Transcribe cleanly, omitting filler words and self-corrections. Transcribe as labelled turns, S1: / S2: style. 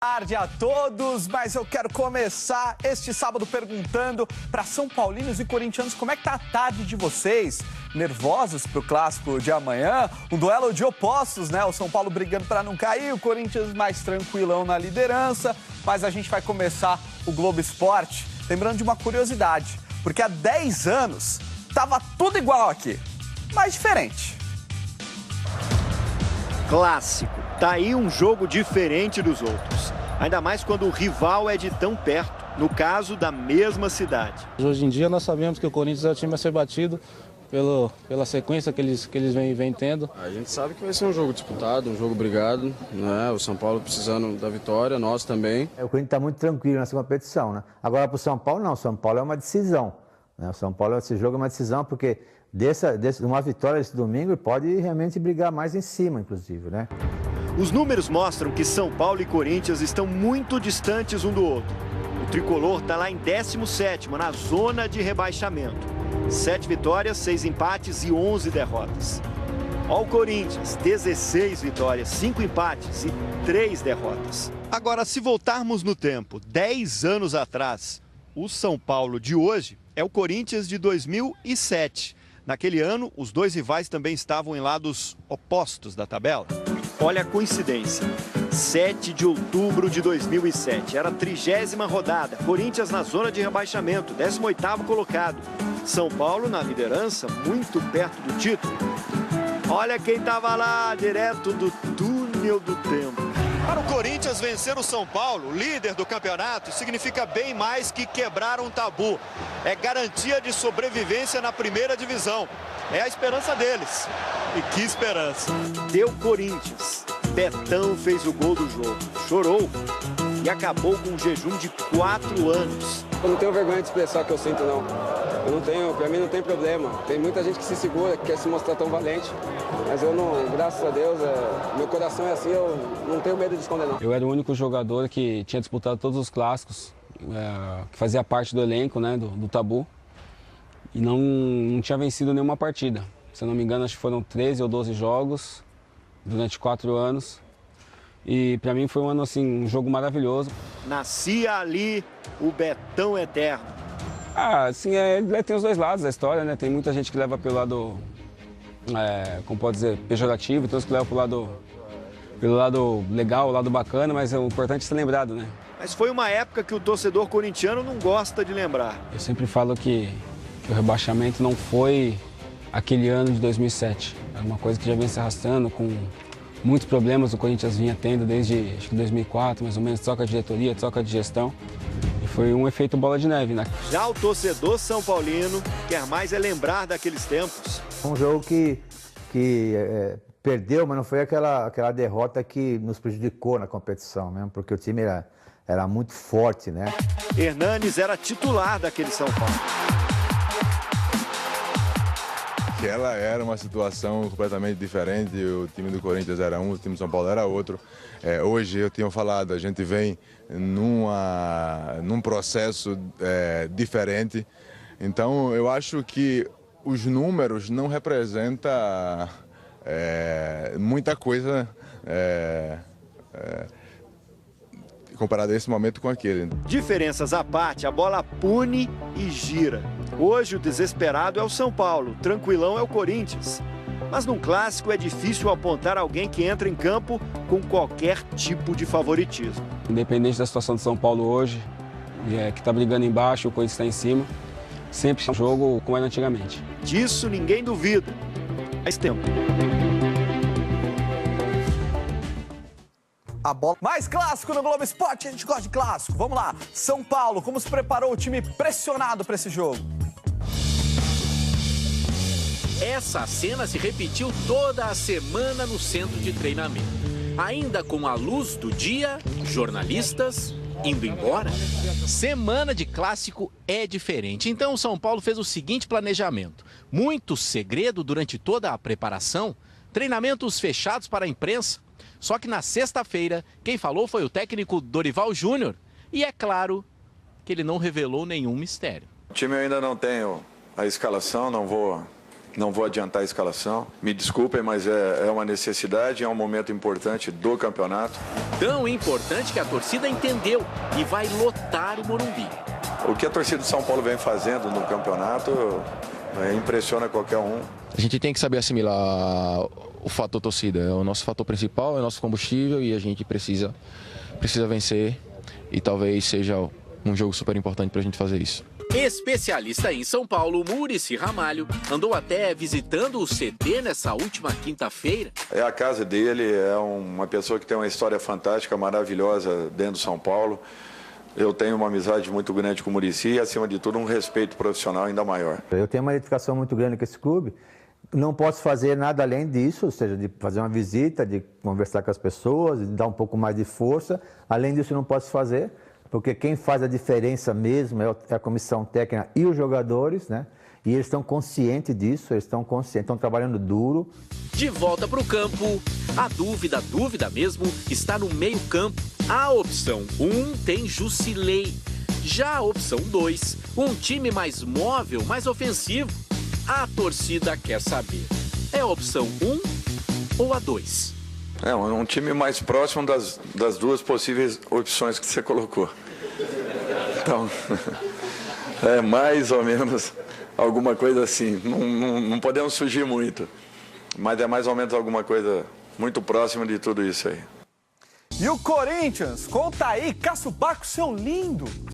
S1: Boa tarde a todos, mas eu quero começar este sábado perguntando para São Paulinos e corintianos como é que tá a tarde de vocês? Nervosos pro clássico de amanhã? Um duelo de opostos, né? O São Paulo brigando para não cair, o Corinthians mais tranquilão na liderança, mas a gente vai começar o Globo Esporte lembrando de uma curiosidade, porque há 10 anos tava tudo igual aqui, mas diferente.
S2: Clássico. Tá aí um jogo diferente dos outros. Ainda mais quando o rival é de tão perto, no caso da mesma cidade.
S3: Hoje em dia nós sabemos que o Corinthians é o time a ser batido pela sequência que eles vêm tendo.
S4: A gente sabe que vai ser um jogo disputado, um jogo brigado, né? O São Paulo precisando da vitória, nós também.
S5: O Corinthians está muito tranquilo nessa competição, né? Agora para o São Paulo não, o São Paulo é uma decisão, né? O São Paulo, esse jogo é uma decisão porque uma vitória esse domingo pode realmente brigar mais em cima, inclusive, né?
S2: Os números mostram que São Paulo e Corinthians estão muito distantes um do outro. O tricolor está lá em 17º, na zona de rebaixamento. 7 vitórias, 6 empates e 11 derrotas. Ó o Corinthians, 16 vitórias, 5 empates e 3 derrotas. Agora, se voltarmos no tempo, 10 anos atrás, o São Paulo de hoje é o Corinthians de 2007. Naquele ano, os dois rivais também estavam em lados opostos da tabela. Olha a coincidência. 7 de outubro de 2007, era a 30ª rodada. Corinthians na zona de rebaixamento, 18º colocado. São Paulo na liderança, muito perto do título. Olha quem estava lá, direto do túnel do tempo. Para o Corinthians vencer o São Paulo, líder do campeonato, significa bem mais que quebrar um tabu. É garantia de sobrevivência na primeira divisão. É a esperança deles. E que esperança. Deu Corinthians. Betão fez o gol do jogo. Chorou e acabou com um jejum de 4 anos.
S6: Eu não tenho vergonha de expressar o que eu sinto, não. Eu não tenho, pra mim não tem problema. Tem muita gente que se segura, que quer se mostrar tão valente. Mas eu não, graças a Deus, meu coração é assim, eu não tenho medo de esconder, não.
S3: Eu era o único jogador que tinha disputado todos os clássicos, que fazia parte do elenco, né, do Tabu. E não tinha vencido nenhuma partida. Se eu não me engano, acho que foram 13 ou 12 jogos durante 4 anos. E para mim foi um ano assim, um jogo maravilhoso.
S2: Nascia ali o Betão eterno.
S3: Assim, tem os dois lados da história, né? Tem muita gente que leva pelo lado, como pode dizer, pejorativo, tem outros que levam pelo lado legal, o lado bacana, mas o importante é ser lembrado, né?
S2: Mas foi uma época que o torcedor corintiano não gosta de lembrar.
S3: Eu sempre falo que o rebaixamento não foi aquele ano de 2007. É uma coisa que já vem se arrastando com muitos problemas o Corinthians vinha tendo desde acho que 2004, mais ou menos, troca de diretoria, troca de gestão. E foi um efeito bola de neve, né?
S2: Já o torcedor são paulino quer mais era daqueles tempos.
S5: Um jogo que perdeu, mas não foi aquela derrota que nos prejudicou na competição mesmo, porque o time era muito forte, né?
S2: Hernanes era titular daquele São Paulo.
S7: Ela era uma situação completamente diferente, o time do Corinthians era um, o time do São Paulo era outro. Hoje, eu tinha falado, a gente vem num processo diferente. Então, eu acho que os números não representam muita coisa comparado a esse momento com aquele.
S2: Diferenças à parte, a bola pune e gira. Hoje o desesperado é o São Paulo, tranquilão é o Corinthians. Mas num clássico é difícil apontar alguém que entra em campo com qualquer tipo de favoritismo.
S3: Independente da situação do São Paulo hoje, que está brigando embaixo, o Corinthians está em cima, sempre é um jogo como era antigamente.
S2: Disso ninguém duvida. Faz tempo.
S1: A bola. Mais clássico no Globo Esporte, a gente gosta de clássico. Vamos lá. São Paulo, como se preparou o time pressionado para esse jogo?
S8: Essa cena se repetiu toda a semana no centro de treinamento. Ainda com a luz do dia, jornalistas indo embora. Semana de clássico é diferente. Então o São Paulo fez o seguinte planejamento. Muito segredo durante toda a preparação, treinamentos fechados para a imprensa. Só que na sexta-feira, quem falou foi o técnico Dorival Júnior. E é claro que ele não revelou nenhum mistério.
S9: O time eu ainda não tenho a escalação, não vou Não vou adiantar a escalação. Me desculpem, mas é uma necessidade, é um momento importante do campeonato.
S8: Tão importante que a torcida entendeu e vai lotar o Morumbi.
S9: O que a torcida de São Paulo vem fazendo no campeonato impressiona qualquer um.
S10: A gente tem que saber assimilar o fator torcida. É o nosso fator principal, é o nosso combustível e a gente precisa vencer. E talvez seja um jogo super importante para a gente fazer isso.
S8: Especialista em São Paulo, Muricy Ramalho andou até visitando o CT nessa última quinta-feira.
S9: É a casa dele, é uma pessoa que tem uma história fantástica, maravilhosa dentro de São Paulo. Eu tenho uma amizade muito grande com o Muricy e, acima de tudo, um respeito profissional ainda maior.
S5: Eu tenho uma identificação muito grande com esse clube. Não posso fazer nada além disso, ou seja, de fazer uma visita, de conversar com as pessoas, de dar um pouco mais de força. Além disso, não posso fazer. Porque quem faz a diferença mesmo é a comissão técnica e os jogadores, né? E eles estão conscientes disso, eles estão conscientes, estão trabalhando duro.
S8: De volta para o campo, a dúvida mesmo, está no meio-campo. A opção 1 tem Jusilei. Já a opção 2, um time mais móvel, mais ofensivo. A torcida quer saber, é a opção 1 ou a 2?
S9: É um time mais próximo das duas possíveis opções que você colocou. Então, é mais ou menos alguma coisa assim. Não podemos fugir muito, mas é mais ou menos alguma coisa muito próxima de tudo isso aí.
S1: E o Corinthians, conta aí, Cássio Baco, seu lindo.